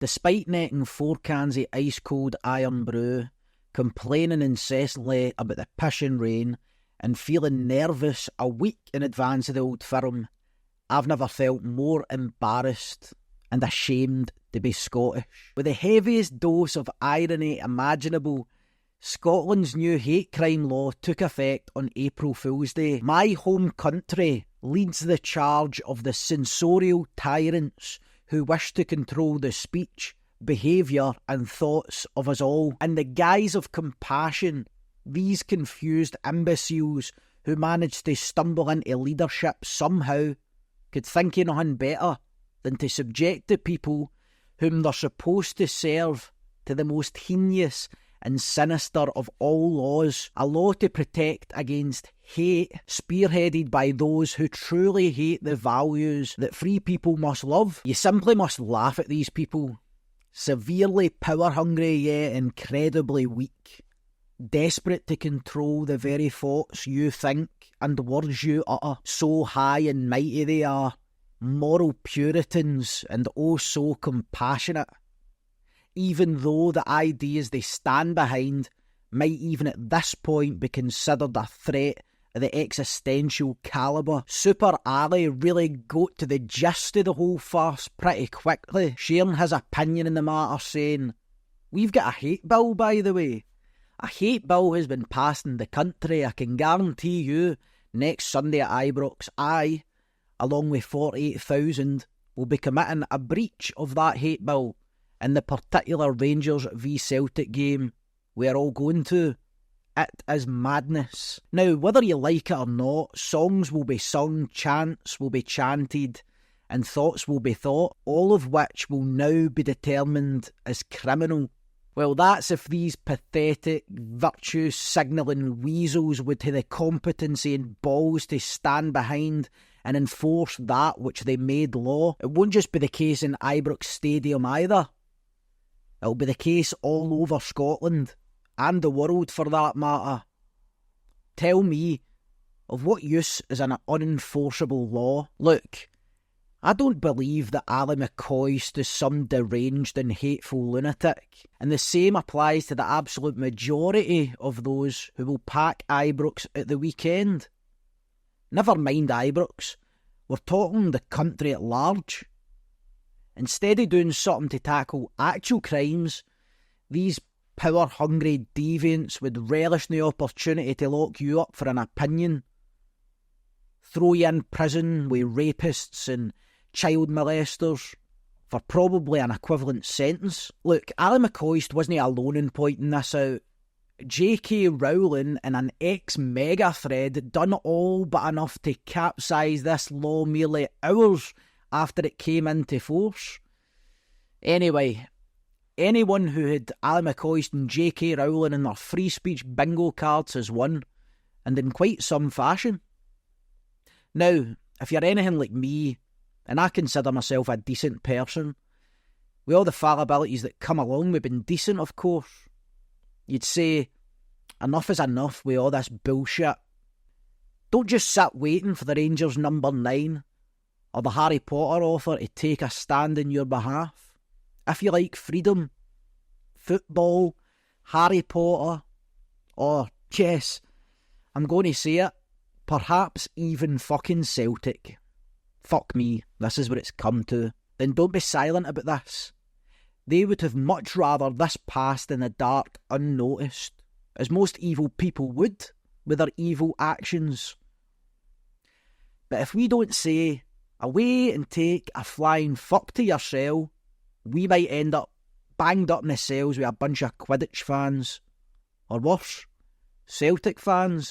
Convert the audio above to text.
Despite necking 4 cans of ice-cold iron brew, complaining incessantly about the pissing rain, and feeling nervous a week in advance of the Old Firm, I've never felt more embarrassed and ashamed to be Scottish. With the heaviest dose of irony imaginable, Scotland's new hate crime law took effect on April Fool's Day. My home country leads the charge of the censorial tyrants who wish to control the speech, behaviour and thoughts of us all. In the guise of compassion, these confused imbeciles who managed to stumble into leadership somehow could think of nothing better than to subject the people whom they're supposed to serve to the most heinous and sinister of all laws, a law to protect against hate, spearheaded by those who truly hate the values that free people must love. You simply must laugh at these people, severely power-hungry yet incredibly weak, desperate to control the very thoughts you think and words you utter. So high and mighty they are, moral Puritans and oh so compassionate, even though the ideas they stand behind might even at this point be considered a threat of the existential calibre. Super Ali really got to the gist of the whole farce pretty quickly, sharing his opinion in the matter, saying, "We've got a hate bill, by the way. A hate bill has been passed in the country. I can guarantee you, next Sunday at Ibrox, I, along with 48,000, will be committing a breach of that hate bill in the particular Rangers v Celtic game we're all going to. It is madness." Now, whether you like it or not, songs will be sung, chants will be chanted, and thoughts will be thought, all of which will now be determined as criminal. Well, that's if these pathetic, virtue-signalling weasels would have the competency and balls to stand behind and enforce that which they made law. It won't just be the case in Ibrox Stadium either. It'll be the case all over Scotland, and the world for that matter. Tell me, of what use is an unenforceable law? Look, I don't believe that Ali McCoist is some deranged and hateful lunatic, and the same applies to the absolute majority of those who will pack Ibrox at the weekend. Never mind Ibrox, we're talking the country at large. Instead of doing something to tackle actual crimes, these power-hungry deviants would relish the opportunity to lock you up for an opinion, throw you in prison with rapists and child molesters for probably an equivalent sentence. Look, Ali McCoist wasn't alone in pointing this out. J.K. Rowling in an ex-mega thread done all but enough to capsize this law merely hours after it came into force. Anyway, anyone who had Ali McCoist and J.K. Rowling in their free speech bingo cards has won, and in quite some fashion. Now, if you're anything like me, and I consider myself a decent person, with all the fallibilities that come along with being decent, of course, you'd say, enough is enough with all this bullshit. Don't just sit waiting for the Rangers number 9 or the Harry Potter author to take a stand in your behalf. If you like freedom, football, Harry Potter, or, yes, I'm going to say it, perhaps even fucking Celtic. Fuck me, this is what it's come to. Then don't be silent about this. They would have much rather this passed in the dark unnoticed, as most evil people would with their evil actions. But if we don't say, away and take a flying fuck to yourself, we might end up banged up in the cells with a bunch of Quidditch fans. Or worse, Celtic fans.